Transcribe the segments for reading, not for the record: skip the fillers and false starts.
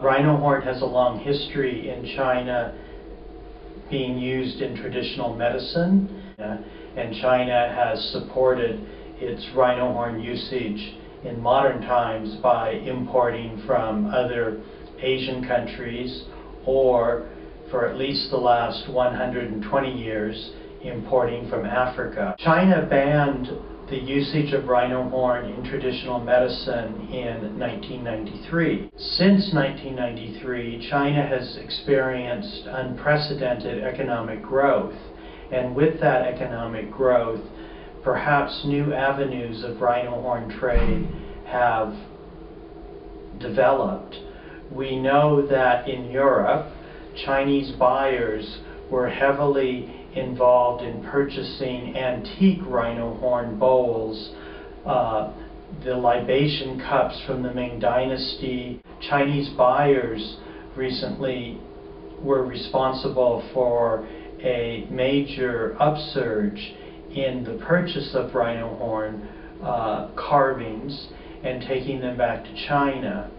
Rhino horn has a long history in China being used in traditional medicine, and China has supported its rhino horn usage in modern times by importing from other Asian countries, or for at least the last 120 years importing from Africa. China banned the usage of rhino horn in traditional medicine in 1993. Since 1993, China has experienced unprecedented economic growth, and with that economic growth, perhaps new avenues of rhino horn trade have developed. We know that in Europe, Chinese buyers were heavily involved in purchasing antique rhino horn bowls, the libation cups from the Ming Dynasty. Chinese buyers recently were responsible for a major upsurge in the purchase of rhino horn carvings and taking them back to China.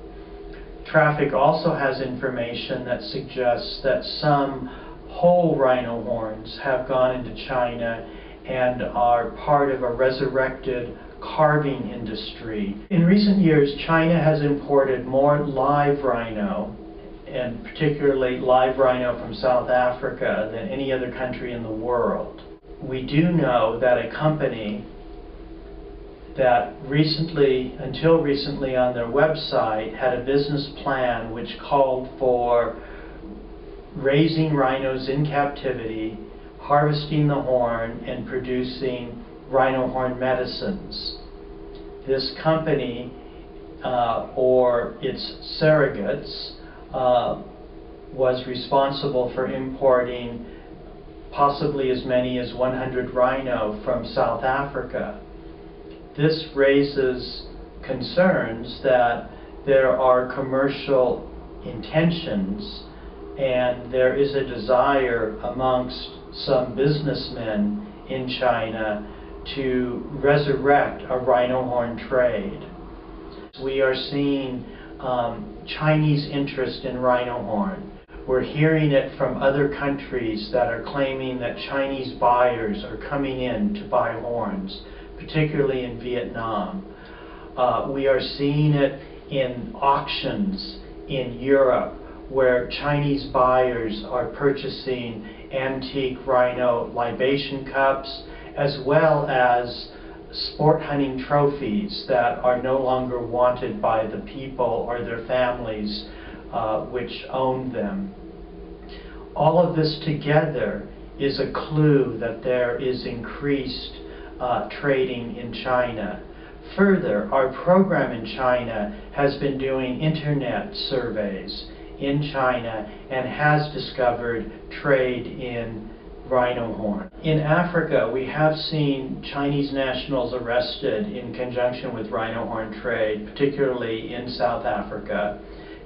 Traffic also has information that suggests that some whole rhino horns have gone into China and are part of a resurrected carving industry. In recent years, China has imported more live rhino, and particularly live rhino from South Africa, than any other country in the world. We do know that a company that until recently on their website had a business plan which called for raising rhinos in captivity, harvesting the horn, and producing rhino horn medicines. This company, or its surrogates, was responsible for importing possibly as many as 100 rhino from South Africa. This raises concerns that there are commercial intentions and there is a desire amongst some businessmen in China to resurrect a rhino horn trade. We are seeing Chinese interest in rhino horn. We're hearing it from other countries that are claiming that Chinese buyers are coming in to buy horns, particularly in Vietnam. We are seeing it in auctions in Europe, where Chinese buyers are purchasing antique rhino libation cups, as well as sport hunting trophies that are no longer wanted by the people or their families which own them. All of this together is a clue that there is increased trading in China. Further, our program in China has been doing internet surveys in China and has discovered trade in rhino horn. In Africa, we have seen Chinese nationals arrested in conjunction with rhino horn trade, particularly in South Africa.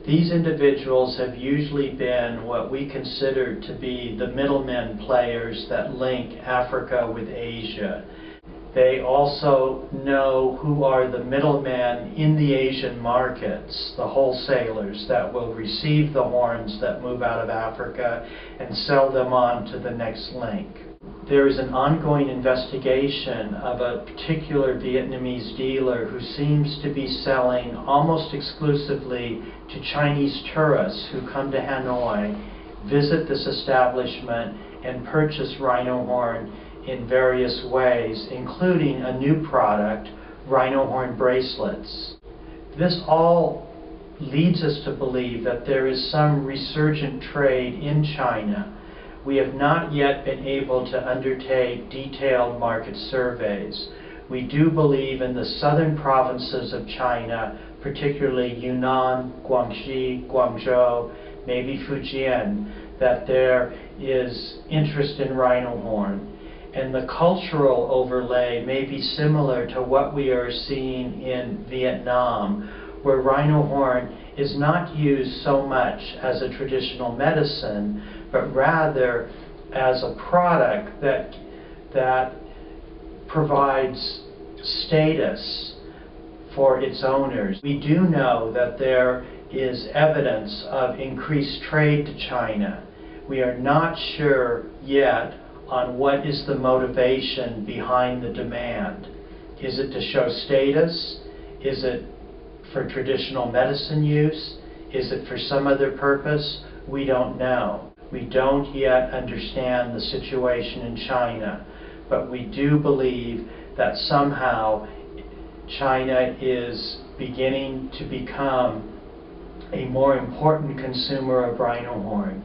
These individuals have usually been what we consider to be the middlemen players that link Africa with Asia. They also know who are the middlemen in the Asian markets, the wholesalers that will receive the horns that move out of Africa and sell them on to the next link. There is an ongoing investigation of a particular Vietnamese dealer who seems to be selling almost exclusively to Chinese tourists who come to Hanoi, visit this establishment, and purchase rhino horn in various ways, including a new product, rhino horn bracelets. This all leads us to believe that there is some resurgent trade in China. We have not yet been able to undertake detailed market surveys. We do believe in the southern provinces of China, particularly Yunnan, Guangxi, Guangzhou, maybe Fujian, that there is interest in rhino horn. And the cultural overlay may be similar to what we are seeing in Vietnam, where rhino horn is not used so much as a traditional medicine, but rather as a product that provides status for its owners. We do know that there is evidence of increased trade to China. We are not sure yet on what is the motivation behind the demand. Is it to show status? Is it for traditional medicine use? Is it for some other purpose? We don't know. We don't yet understand the situation in China, but we do believe that somehow China is beginning to become a more important consumer of rhino horn.